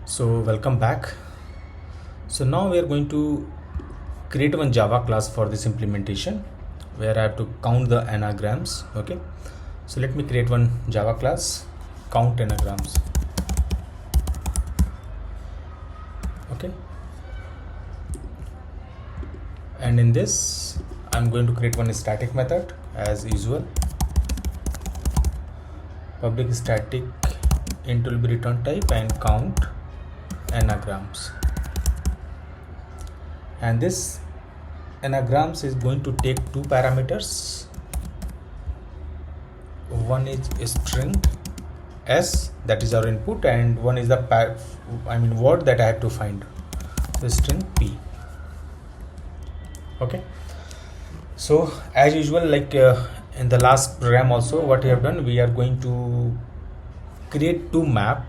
So welcome back. So now we are going to create one Java class for this implementation where I have to count the anagrams. Okay, so let me create one Java class, count anagrams. Okay, and in this I'm going to create one static method as usual. Public static int will be return type and count anagrams, and this anagrams is going to take two parameters. One is a string s, that is our input, and one is the word that I have to find, the string p. Okay, so as usual, like in the last program also, what we have done, we are going to create two map.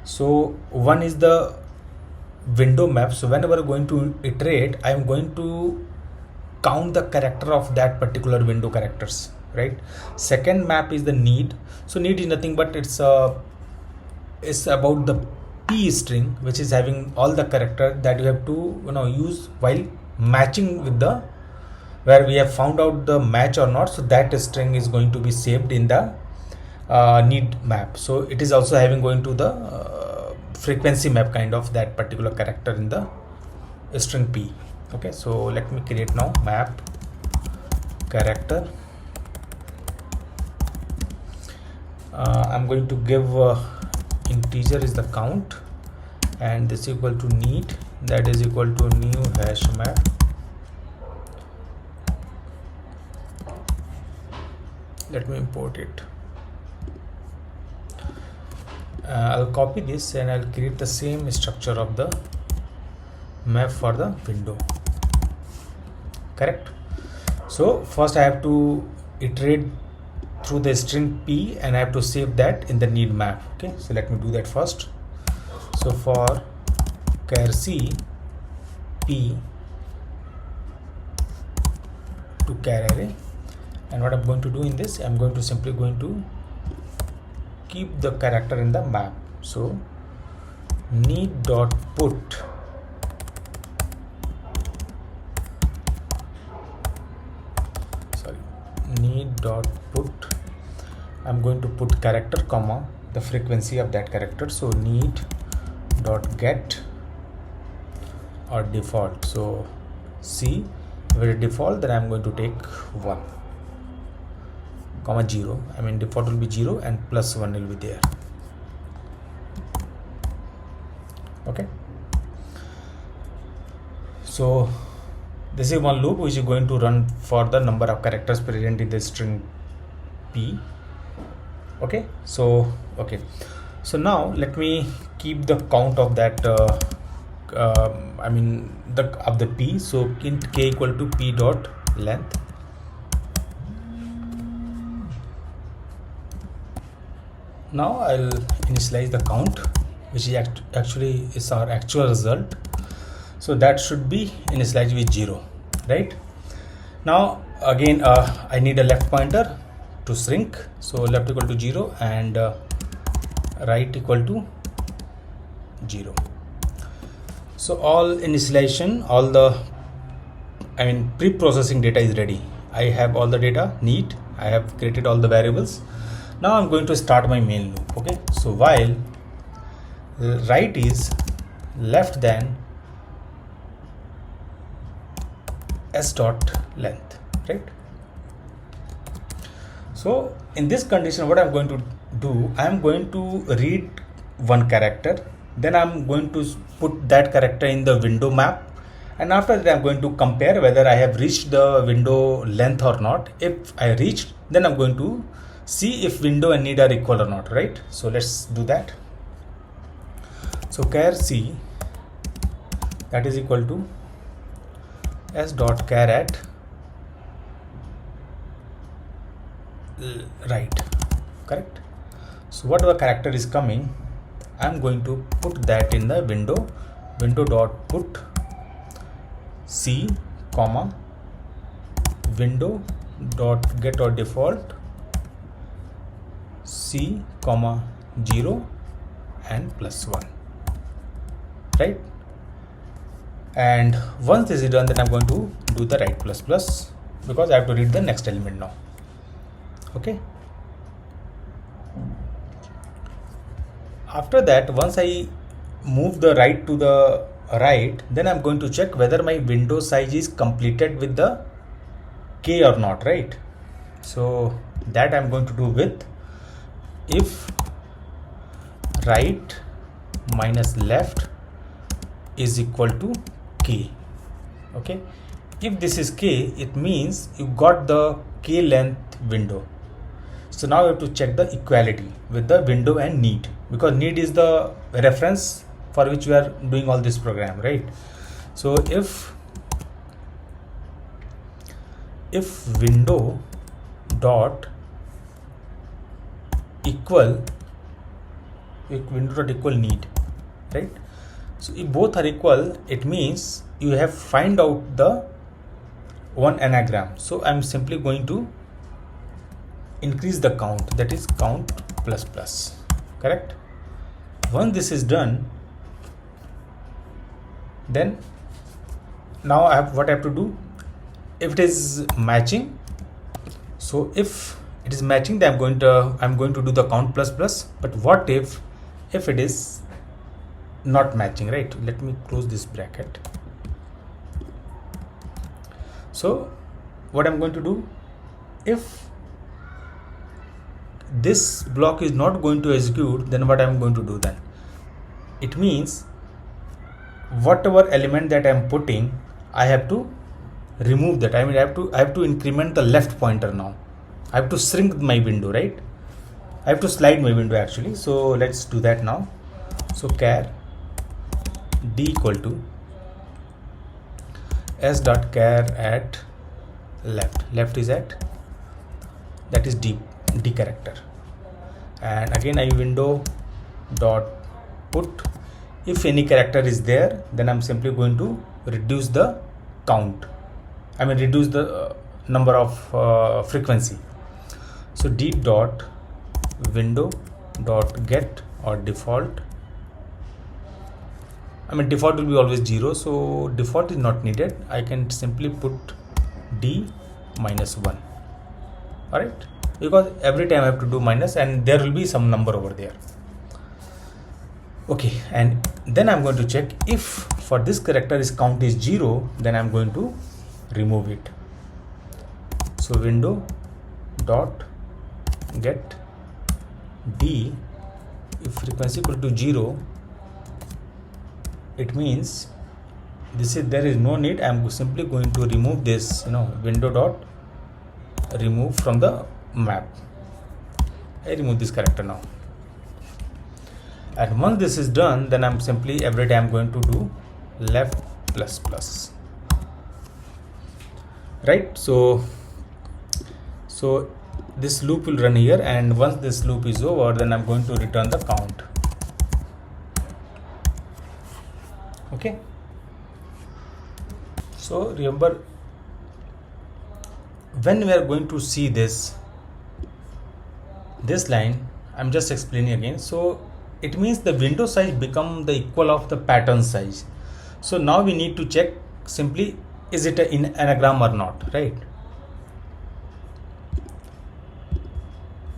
So one is the window map. So whenever I'm going to iterate, I am going to count the character of that particular window characters, right? Second map is the need. So need is nothing but it's about the p string, which is having all the character that you have to use while matching with the where we have found out the match or not. So that string is going to be saved in the need map. So it is also having going to the frequency map kind of that particular character in the string p. Okay, so let me create now map character. I'm going to give integer is the count, and this equal to need, that is equal to new HashMap. Let me import it. I'll copy this and I'll create the same structure of the map for the window. Correct. So first I have to iterate through the string p and I have to save that in the need map. Okay, so let me do that first. So for char c p to char array, and what I'm going to do in this, I'm going to simply keep the character in the map. So need dot put I'm going to put character comma the frequency of that character. So need dot get or default. So C where default, then I'm going to take 1 comma 0. I mean default will be 0 and plus 1 will be there. Okay, so this is one loop which is going to run for the number of characters present in the string p. Okay, so now let me keep the count of that of the p. So int k equal to p dot length. Now I'll initialize the count, which is actually is our actual result. So that should be initialized with 0, right? Now again I need a left pointer to shrink. So left equal to 0 and right equal to 0. So all initialization, all the pre-processing data is ready. I have all the data need. I have created all the variables. Now I'm going to start my main loop. Okay, so while right is left than s dot length, right? So in this condition, what I'm going to do, I'm going to read one character, then I'm going to put that character in the window map, and after that I'm going to compare whether I have reached the window length or not. If I reached, then I'm going to see if window and need are equal or not, right? So let's do that. So char c, that is equal to s dot char at right, correct? So whatever character is coming, I'm going to put that in the window dot put c comma window dot get or default c comma 0 and plus 1. right? And once this is done, then I'm going to do the write plus plus, because I have to read the next element now. Okay. After that, once I move the write to the right, then I'm going to check whether my window size is completed with the k or not, right? So that I'm going to do with if right minus left is equal to k. Okay, if this is k, it means you got the k length window. So now you have to check the equality with the window and need, because need is the reference for which we are doing all this program, right? So if window dot equal need, right? So if both are equal, it means you have find out the one anagram. So I'm simply going to increase the count, that is count plus plus, correct? Once this is done, then now what I have to do, if it is matching, so if it is matching, then I'm going to do the count plus plus. But what if it is not matching, right? Let me close this bracket. So what I'm going to do, if this block is not going to execute, then what I'm going to do then, it means whatever element that I'm putting, I have to remove that. I mean, I have to increment the left pointer now. I have to shrink my window, right? I have to slide my window actually. So let's do that now. So char d equal to s dot char at left is at, that is d character, and again I window dot put, if any character is there, then I'm simply going to reduce the count, I mean reduce the number of frequency. So d dot window dot get or default, I mean default will be always 0, so default is not needed. I can simply put d minus 1, alright, because every time I have to do minus and there will be some number over there. Okay, and then I'm going to check if for this character is count is 0, then I'm going to remove it. So window dot get d, if frequency equal to 0, it means there is no need. I'm simply going to remove this, window dot remove from the map. I remove this character now, and once this is done, then I'm simply every time going to do left plus plus, right? So this loop will run here, and once this loop is over, then I'm going to return the count. Okay, so remember, when we are going to see this line, I'm just explaining again. So it means the window size become the equal of the pattern size. So now we need to check simply, is it an anagram or not, right?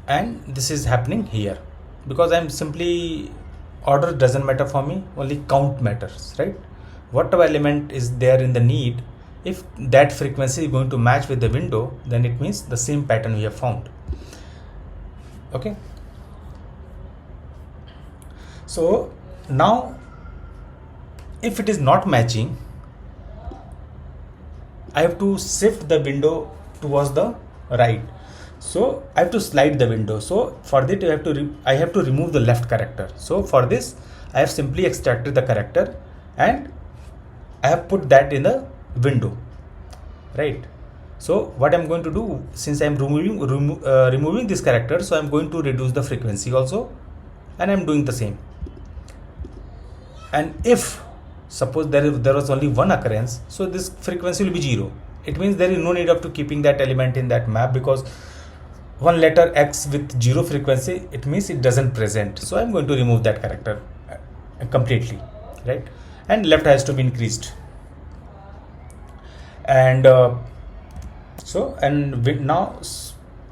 And this is happening here because I'm simply, order doesn't matter for me, only count matters, right? Whatever element is there in the need, if that frequency is going to match with the window, then it means the same pattern we have found. Okay, so now if it is not matching, I have to shift the window towards the right. So I have to slide the window. So for that I have to remove the left character. So for this I have simply extracted the character and I have put that in the window, right? So what I'm going to do, since I'm removing this character, so I'm going to reduce the frequency also, and I'm doing the same. And if suppose there was only one occurrence, so this frequency will be 0. It means there is no need of to keeping that element in that map, because one letter X with 0 frequency, it means it doesn't present. So I'm going to remove that character completely, right? And left has to be increased. And now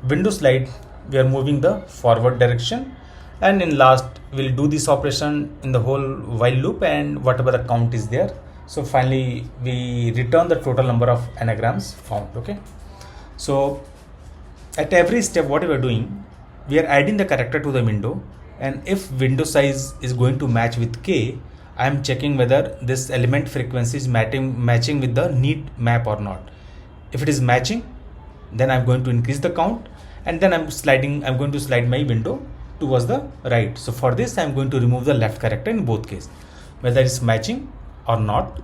window slide, we are moving the forward direction, and in last we'll do this operation in the whole while loop and whatever the count is there. So finally we return the total number of anagrams found. Okay, so at every step what we are doing, we are adding the character to the window, and if window size is going to match with k, I am checking whether this element frequency is matching with the need map or not. If it is matching, then I'm going to increase the count, and then I'm going to slide my window towards the right. So for this I'm going to remove the left character in both cases, whether it's matching or not.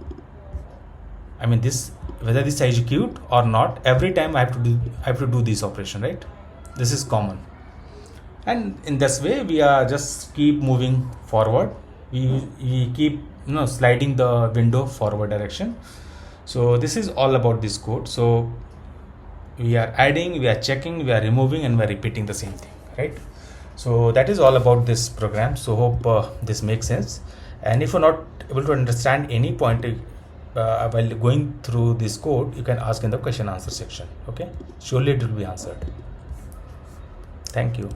I mean whether this is execute or not, every time I have to do this operation, right? This is common. And in this way we are just keep moving forward. We keep sliding the window forward direction. So this is all about this code. So we are adding, we are checking, we are removing, and we are repeating the same thing, right? So that is all about this program. So hope this makes sense. And if you're not able to understand any point while going through this code, you can ask in the question answer section. Okay, surely it will be answered. Thank you.